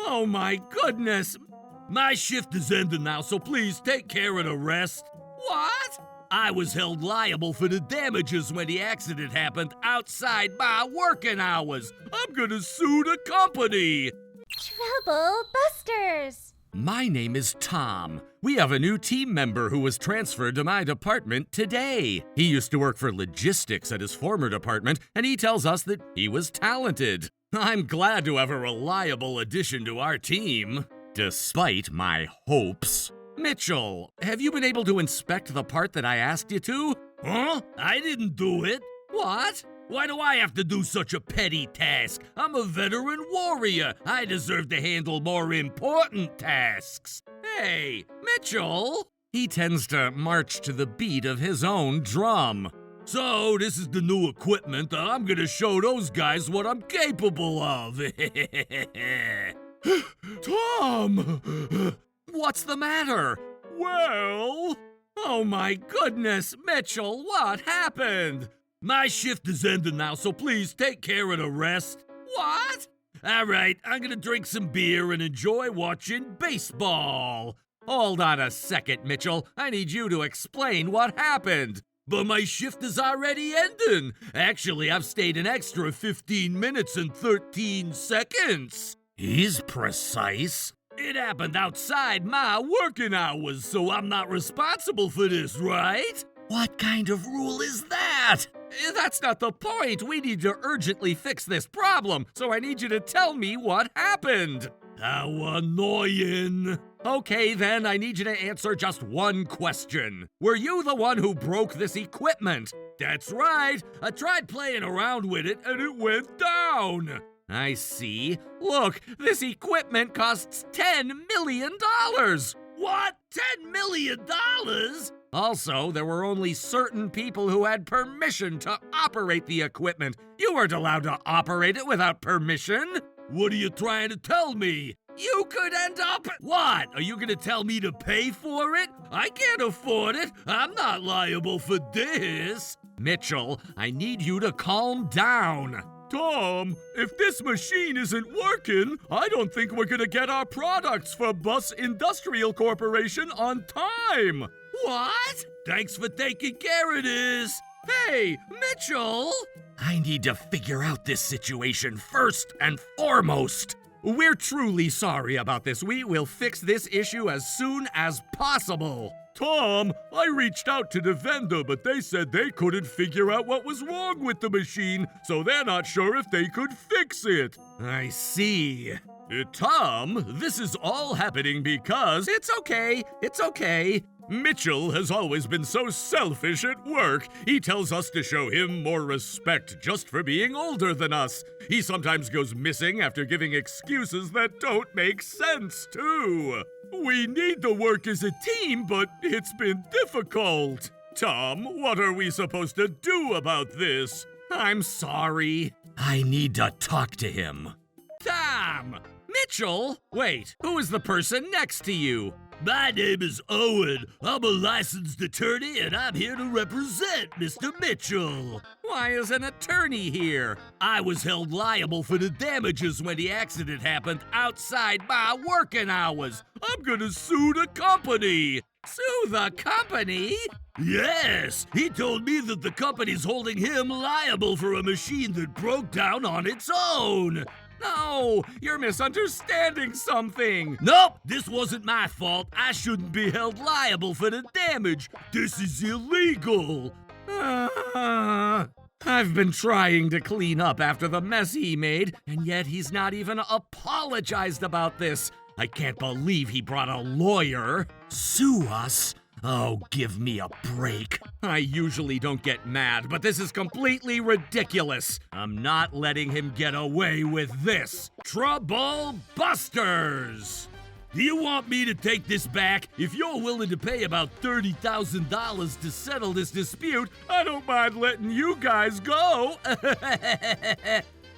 Oh my goodness! My shift is ending now, so please take care of the rest. What? I was held liable for the damages when the accident happened outside my working hours. I'm gonna sue the company. Trouble Busters! My name is Tom. We have a new team member who was transferred to my department today. He used to work for logistics at his former department, and he tells us that he was talented. I'm glad to have a reliable addition to our team, despite my hopes. Mitchell, have you been able to inspect the part that I asked you to? Huh? I didn't do it. What? Why do I have to do such a petty task? I'm a veteran warrior. I deserve to handle more important tasks. Hey, Mitchell! He tends to march to the beat of his own drum. So, this is the new equipment. I'm gonna show those guys what I'm capable of. Tom! What's the matter? Well... Oh my goodness, Mitchell, what happened? My shift is ending now, so please take care of the rest. What? All right, I'm gonna drink some beer and enjoy watching baseball. Hold on a second, Mitchell. I need you to explain what happened. But my shift is already ending. Actually, I've stayed an extra 15 minutes and 13 seconds. He's precise. It happened outside my working hours, so I'm not responsible for this, right? What kind of rule is that? That's not the point. We need to urgently fix this problem, so I need you to tell me what happened. How annoying. Okay, then, I need you to answer just one question. Were you the one who broke this equipment? That's right. I tried playing around with it, and it went down. I see. Look, this equipment costs $10 million. What? $10 million? Also, there were only certain people who had permission to operate the equipment. You weren't allowed to operate it without permission. What are you trying to tell me? You could end up... What? Are you gonna tell me to pay for it? I can't afford it. I'm not liable for this. Mitchell, I need you to calm down. Tom, if this machine isn't working, I don't think we're gonna get our products for Bus Industrial Corporation on time. What? Thanks for taking care of this. Hey, Mitchell! I need to figure out this situation first and foremost. We're truly sorry about this. We will fix this issue as soon as possible. Tom, I reached out to the vendor, but they said they couldn't figure out what was wrong with the machine, so they're not sure if they could fix it. I see. Tom, this is all happening because... It's okay. Mitchell has always been so selfish at work. He tells us to show him more respect just for being older than us. He sometimes goes missing after giving excuses that don't make sense, too. We need to work as a team, but it's been difficult. Tom, what are we supposed to do about this? I'm sorry. I need to talk to him. Tom! Mitchell! Wait, who is the person next to you? My name is Owen. I'm a licensed attorney, and I'm here to represent Mr. Mitchell. Why is an attorney here? I was held liable for the damages when the accident happened outside my working hours. I'm gonna sue the company. Sue the company? Yes, he told me that the company's holding him liable for a machine that broke down on its own. No, you're misunderstanding something. Nope, this wasn't my fault. I shouldn't be held liable for the damage. This is illegal. I've been trying to clean up after the mess he made, and yet he's not even apologized about this. I can't believe he brought a lawyer. Sue us? Oh, give me a break. I usually don't get mad, but this is completely ridiculous. I'm not letting him get away with this. Trouble Busters! Do you want me to take this back? If you're willing to pay about $30,000 to settle this dispute, I don't mind letting you guys go.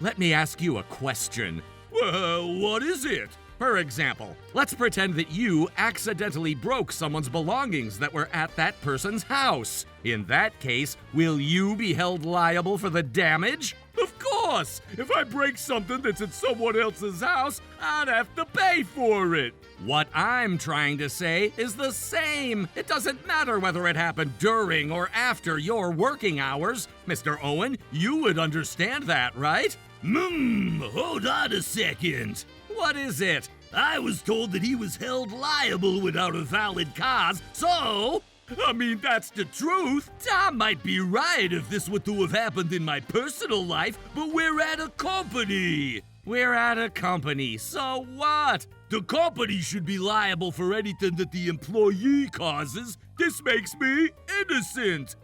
Let me ask you a question. Well, what is it? For example, let's pretend that you accidentally broke someone's belongings that were at that person's house. In that case, will you be held liable for the damage? Of course! course! If I break something that's in someone else's house, I'd have to pay for it. What I'm trying to say is the same. It doesn't matter whether it happened during or after your working hours. Mr. Owen, you would understand that, right? Hold on a second. What is it? I was told that he was held liable without a valid cause, so... I mean, that's the truth. Tom might be right if this were to have happened in my personal life, but we're at a company. We're at a company, so what? The company should be liable for anything that the employee causes. This makes me innocent.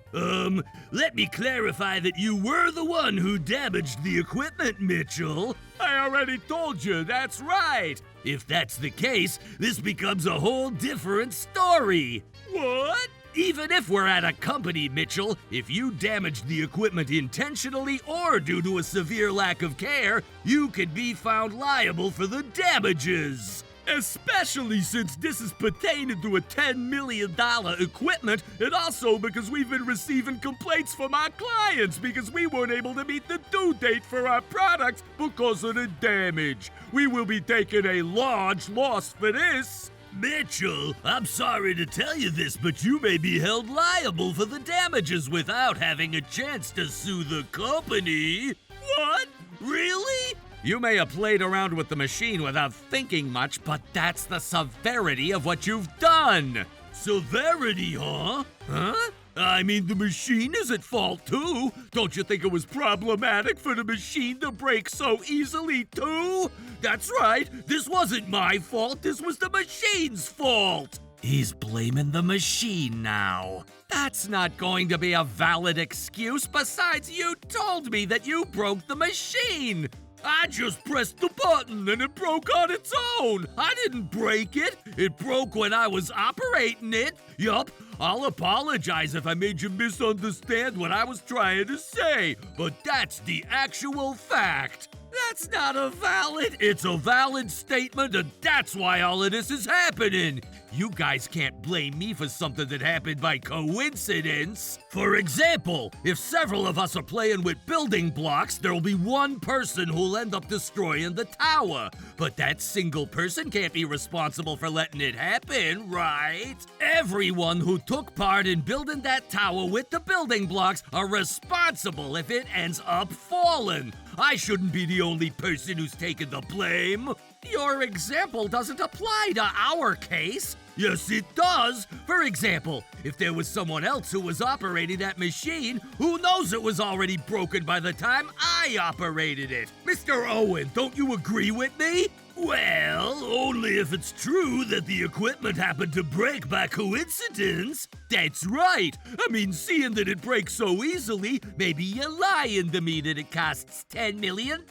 Let me clarify that you were the one who damaged the equipment, Mitchell. I already told you, that's right. If that's the case, this becomes a whole different story. What? Even if we're at a company, Mitchell, if you damaged the equipment intentionally or due to a severe lack of care, you could be found liable for the damages. Especially since this is pertaining to a $10 million equipment, and also because we've been receiving complaints from our clients because we weren't able to meet the due date for our products because of the damage. We will be taking a large loss for this. Mitchell, I'm sorry to tell you this, but you may be held liable for the damages without having a chance to sue the company. What? Really? You may have played around with the machine without thinking much, but that's the severity of what you've done. Severity, huh? Huh? I mean, the machine is at fault too. Don't you think it was problematic for the machine to break so easily too? That's right. This wasn't my fault. This was the machine's fault. He's blaming the machine now. That's not going to be a valid excuse. Besides, you told me that you broke the machine. I just pressed the button and it broke on its own. I didn't break it. It broke when I was operating it. Yup, I'll apologize if I made you misunderstand what I was trying to say, but that's the actual fact. That's not a valid... It's a valid statement, and that's why all of this is happening. You guys can't blame me for something that happened by coincidence. For example, if several of us are playing with building blocks, there'll be one person who'll end up destroying the tower. But that single person can't be responsible for letting it happen, right? Everyone who took part in building that tower with the building blocks are responsible if it ends up falling. I shouldn't be the only person who's taking the blame. Your example doesn't apply to our case. Yes, it does. For example, if there was someone else who was operating that machine, who knows it was already broken by the time I operated it? Mr. Owen, don't you agree with me? Well, only if it's true that the equipment happened to break by coincidence. That's right. I mean, seeing that it breaks so easily, maybe you're lying to me that it costs $10 million.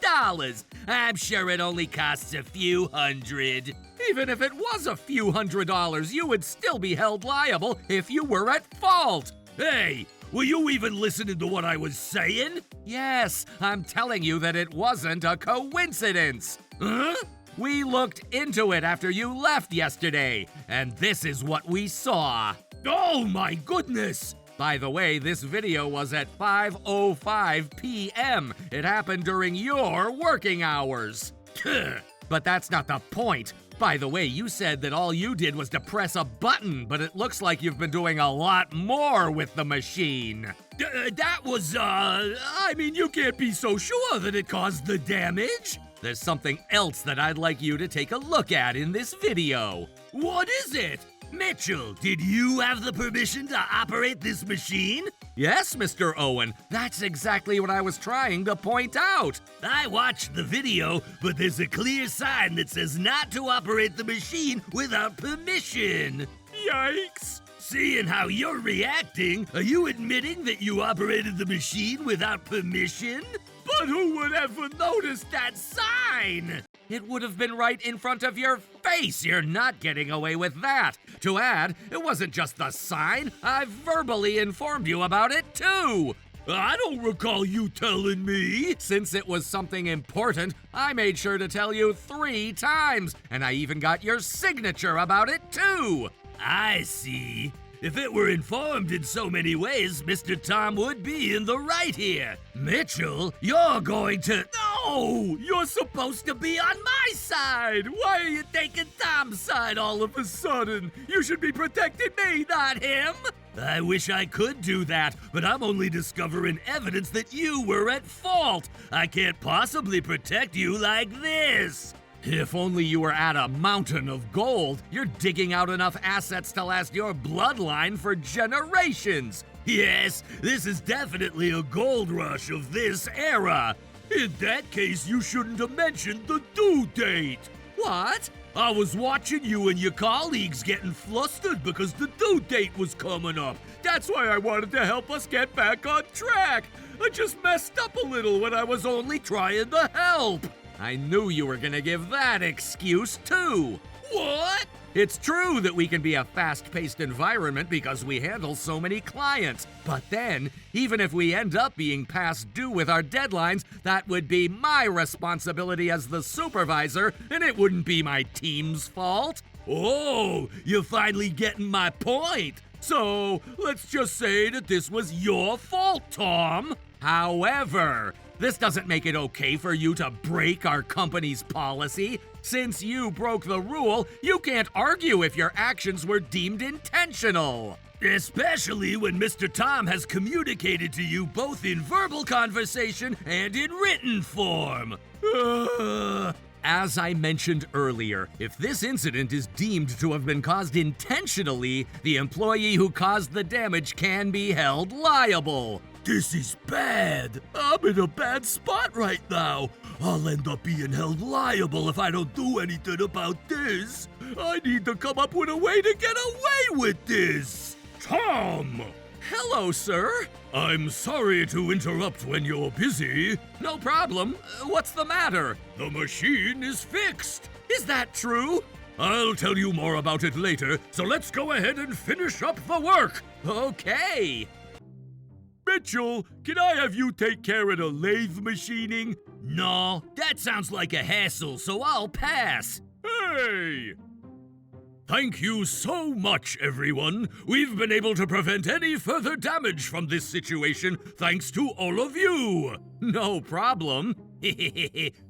I'm sure it only costs a few hundred. Even if it was a few $100s, you would still be held liable if you were at fault. Hey, were you even listening to what I was saying? Yes, I'm telling you that it wasn't a coincidence. Huh? We looked into it after you left yesterday, and this is what we saw. Oh my goodness! By the way, this video was at 5:05 p.m. It happened during your working hours. But that's not the point. By the way, you said that all you did was to press a button, but it looks like you've been doing a lot more with the machine. That was, I mean, you can't be so sure that it caused the damage. There's something else that I'd like you to take a look at in this video. What is it? Mitchell, did you have the permission to operate this machine? Yes, Mr. Owen. That's exactly what I was trying to point out. I watched the video, but there's a clear sign that says not to operate the machine without permission. Yikes. Seeing how you're reacting, are you admitting that you operated the machine without permission? But who would ever notice that sign? It would have been right in front of your face. You're not getting away with that. To add, it wasn't just the sign. I verbally informed you about it, too. I don't recall you telling me. Since it was something important, I made sure to tell you 3 times. And I even got your signature about it, too. I see. If it were informed in so many ways, Mr. Tom would be in the right here. Mitchell, you're going to... No! You're supposed to be on my side! Why are you taking Tom's side all of a sudden? You should be protecting me, not him! I wish I could do that, but I'm only discovering evidence that you were at fault. I can't possibly protect you like this. If only you were at a mountain of gold. You're digging out enough assets to last your bloodline for generations. Yes, this is definitely a gold rush of this era. In that case, you shouldn't have mentioned the due date. What? I was watching you and your colleagues getting flustered because the due date was coming up. That's why I wanted to help us get back on track. I just messed up a little when I was only trying to help. I knew you were gonna give that excuse too. What? It's true that we can be a fast-paced environment because we handle so many clients. But then, even if we end up being past due with our deadlines, that would be my responsibility as the supervisor, and it wouldn't be my team's fault. Oh, you're finally getting my point. So, let's just say that this was your fault, Tom. However, this doesn't make it okay for you to break our company's policy. Since you broke the rule, you can't argue if your actions were deemed intentional. Especially when Mr. Tom has communicated to you both in verbal conversation and in written form. As I mentioned earlier, if this incident is deemed to have been caused intentionally, the employee who caused the damage can be held liable. This is bad. I'm in a bad spot right now. I'll end up being held liable if I don't do anything about this. I need to come up with a way to get away with this. Tom! Hello, sir. I'm sorry to interrupt when you're busy. No problem. What's the matter? The machine is fixed. Is that true? I'll tell you more about it later, so let's go ahead and finish up the work. Okay. Mitchell, can I have you take care of the lathe machining? No, that sounds like a hassle, so I'll pass. Hey! Thank you so much, everyone. We've been able to prevent any further damage from this situation thanks to all of you. No problem.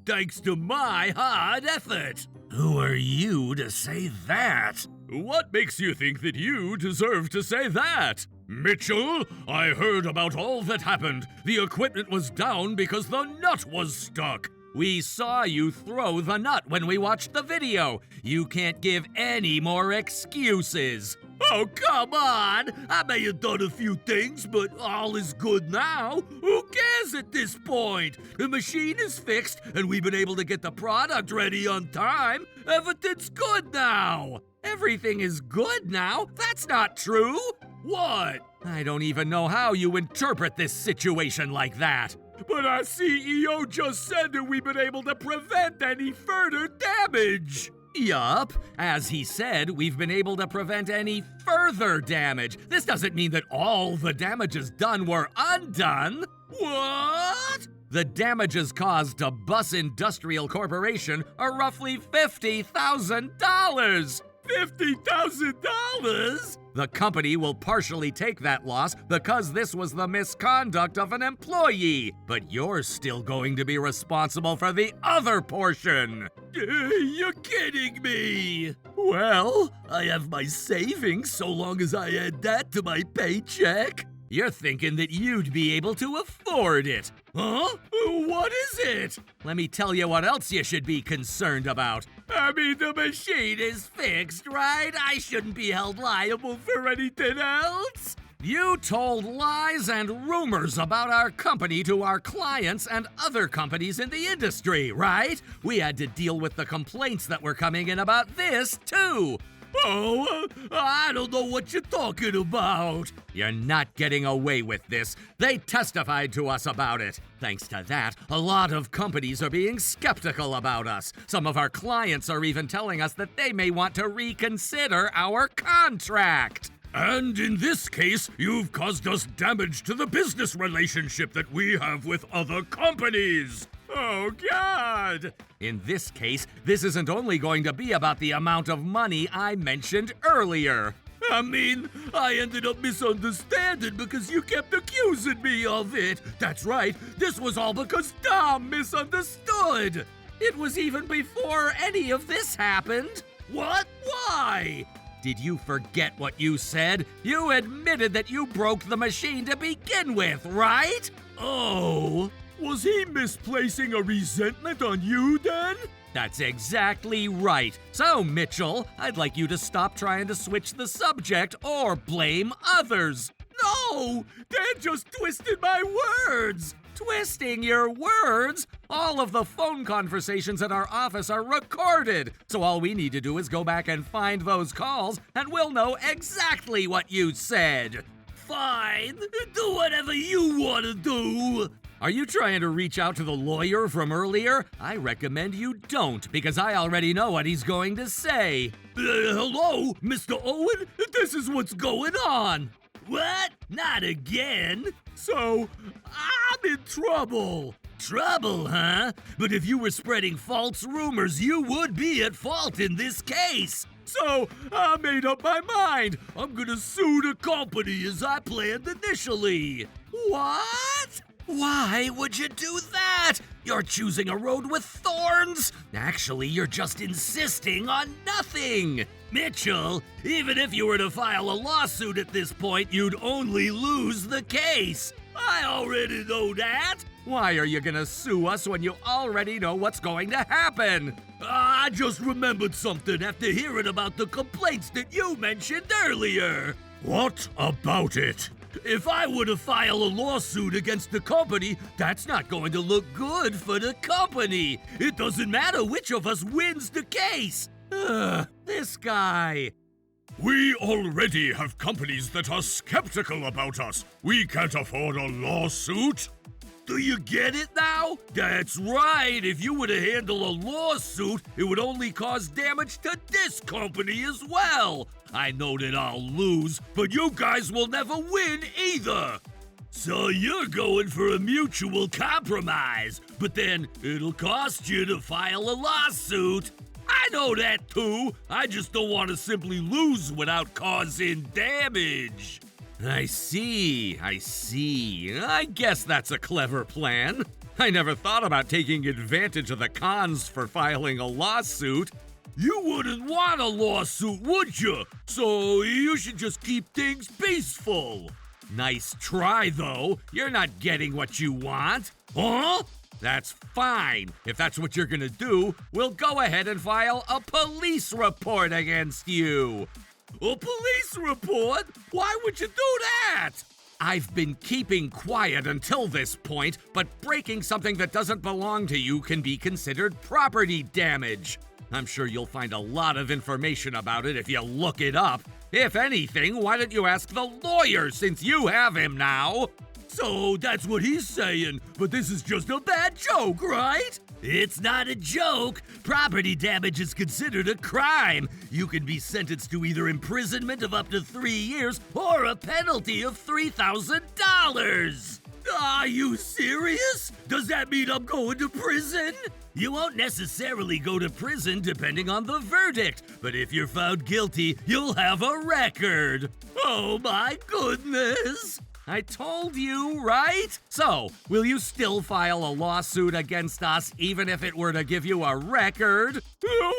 Thanks to my hard effort. Who are you to say that? What makes you think that you deserve to say that? Mitchell, I heard about all that happened. The equipment was down because the nut was stuck. We saw you throw the nut when we watched the video. You can't give any more excuses. Oh, come on! I may have done a few things, but all is good now. Who cares at this point? The machine is fixed, and we've been able to get the product ready on time. Everything's good now. Everything is good now? That's not true. What? I don't even know how you interpret this situation like that. But our CEO just said that we've been able to prevent any further damage. Yup. As he said, we've been able to prevent any further damage. This doesn't mean that all the damages done were undone. What? The damages caused to Bus Industrial Corporation are roughly $50,000. $50,000? The company will partially take that loss because this was the misconduct of an employee, but you're still going to be responsible for the other portion. You're kidding me. Well, I have my savings so long as I add that to my paycheck. You're thinking that you'd be able to afford it. Huh? What is it? Let me tell you what else you should be concerned about. I mean, the machine is fixed, right? I shouldn't be held liable for anything else. You told lies and rumors about our company to our clients and other companies in the industry, right? We had to deal with the complaints that were coming in about this, too. Oh, I don't know what you're talking about. You're not getting away with this. They testified to us about it. Thanks to that, a lot of companies are being skeptical about us. Some of our clients are even telling us that they may want to reconsider our contract. And in this case, you've caused us damage to the business relationship that we have with other companies. Oh, God! In this case, this isn't only going to be about the amount of money I mentioned earlier. I mean, I ended up misunderstanding because you kept accusing me of it. That's right, this was all because Tom misunderstood. It was even before any of this happened. What? Why? Did you forget what you said? You admitted that you broke the machine to begin with, right? Oh, was he misplacing a resentment on you then? That's exactly right. So, Mitchell, I'd like you to stop trying to switch the subject or blame others. No! Dan just twisted my words! Twisting your words? All of the phone conversations at our office are recorded, so all we need to do is go back and find those calls, and we'll know exactly what you said. Fine, do whatever you want to do. Are you trying to reach out to the lawyer from earlier? I recommend you don't, because I already know what he's going to say. Hello, Mr. Owen? This is what's going on. What? Not again? So, I'm in trouble. Trouble, huh? But if you were spreading false rumors, you would be at fault in this case. So, I made up my mind. I'm gonna sue the company as I planned initially. What? Why would you do that? You're choosing a road with thorns. Actually, you're just insisting on nothing. Mitchell, even if you were to file a lawsuit at this point, you'd only lose the case. I already know that. Why are you gonna sue us when you already know what's going to happen? I just remembered something after hearing about the complaints that you mentioned earlier. What about it? If I were to file a lawsuit against the company, that's not going to look good for the company. It doesn't matter which of us wins the case. This guy. We already have companies that are skeptical about us. We can't afford a lawsuit. Do you get it now? That's right. If you were to handle a lawsuit, it would only cause damage to this company as well. I know that I'll lose, but you guys will never win either. So you're going for a mutual compromise, but then it'll cost you to file a lawsuit. I know that too. I just don't want to simply lose without causing damage. I see. I guess that's a clever plan. I never thought about taking advantage of the cons for filing a lawsuit. You wouldn't want a lawsuit, would you? So you should just keep things peaceful. Nice try, though. You're not getting what you want. Huh? That's fine. If that's what you're gonna do, we'll go ahead and file a police report against you. A police report? Why would you do that? I've been keeping quiet until this point, but breaking something that doesn't belong to you can be considered property damage. I'm sure you'll find a lot of information about it if you look it up. If anything, why don't you ask the lawyer since you have him now? So that's what he's saying, but this is just a bad joke, right? It's not a joke. Property damage is considered a crime. You can be sentenced to either imprisonment of up to 3 years or a penalty of $3,000. Are you serious? Does that mean I'm going to prison? You won't necessarily go to prison depending on the verdict, but if you're found guilty, you'll have a record. Oh my goodness! I told you, right? So, will you still file a lawsuit against us even if it were to give you a record?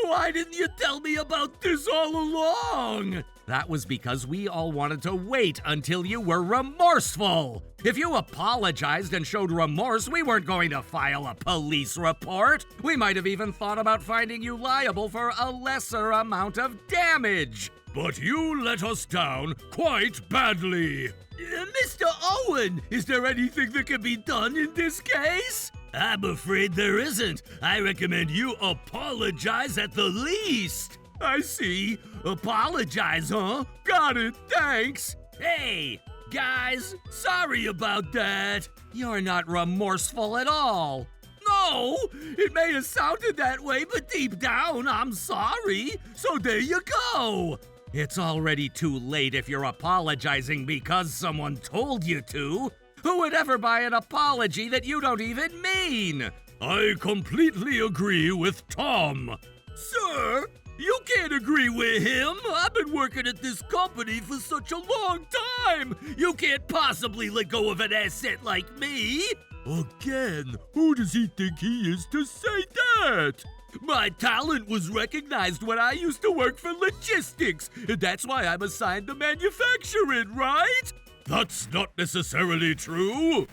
Why didn't you tell me about this all along? That was because we all wanted to wait until you were remorseful. If you apologized and showed remorse, we weren't going to file a police report. We might have even thought about finding you liable for a lesser amount of damage. But you let us down quite badly. Mr. Owen, is there anything that can be done in this case? I'm afraid there isn't. I recommend you apologize at the least. I see. Apologize, huh? Got it, thanks. Hey, guys, sorry about that. You're not remorseful at all. No, it may have sounded that way, but deep down, I'm sorry. So there you go. It's already too late if you're apologizing because someone told you to. Who would ever buy an apology that you don't even mean? I completely agree with Tom. Sir, You can't agree with him. I've been working at this company for such a long time. You can't possibly let go of an asset like me. Again, who does he think he is to say that? My talent was recognized when I used to work for logistics, and that's why I'm assigned to manufacturing, right? That's not necessarily true.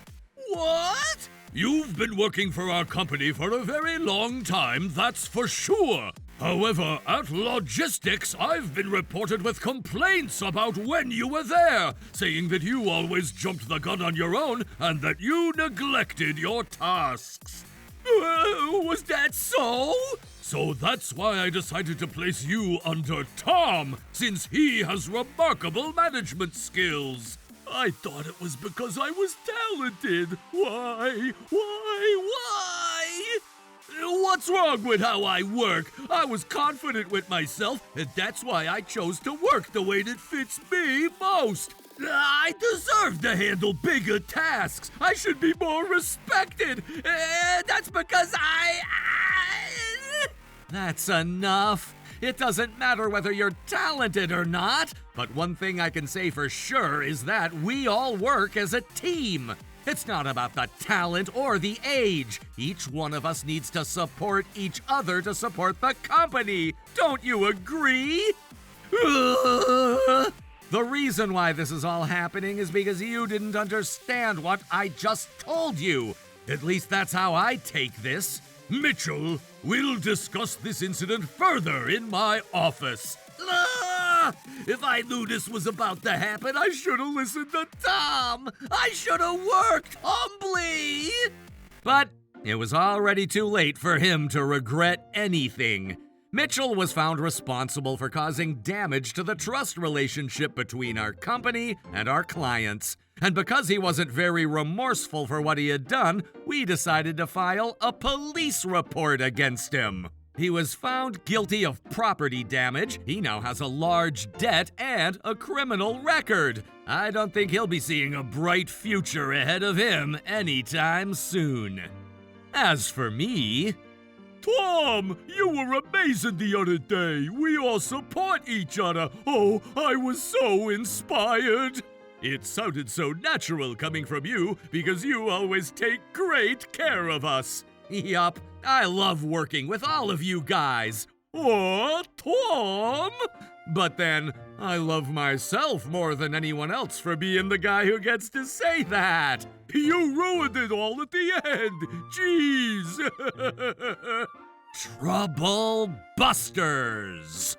What? You've been working for our company for a very long time, that's for sure. However, at logistics, I've been reported with complaints about when you were there, saying that you always jumped the gun on your own and that you neglected your tasks. Was that so? So that's why I decided to place you under Tom, since he has remarkable management skills. I thought it was because I was talented. Why? What's wrong with how I work? I was confident with myself, and that's why I chose to work the way that fits me most. I deserve to handle bigger tasks. I should be more respected. That's because That's enough. It doesn't matter whether you're talented or not, but one thing I can say for sure is that we all work as a team. It's not about the talent or the age. Each one of us needs to support each other to support the company. Don't you agree? The reason why this is all happening is because you didn't understand what I just told you. At least that's how I take this. Mitchell, we'll discuss this incident further in my office. If I knew this was about to happen, I should have listened to Tom. I should have worked humbly. But it was already too late for him to regret anything. Mitchell was found responsible for causing damage to the trust relationship between our company and our clients. And because he wasn't very remorseful for what he had done, we decided to file a police report against him. He was found guilty of property damage. He now has a large debt and a criminal record. I don't think he'll be seeing a bright future ahead of him anytime soon. As for me, Tom, you were amazing the other day. We all support each other. Oh, I was so inspired. It sounded so natural coming from you because you always take great care of us. Yup, I love working with all of you guys. Oh, Tom! But then, I love myself more than anyone else for being the guy who gets to say that. You ruined it all at the end. Jeez. Trouble Busters.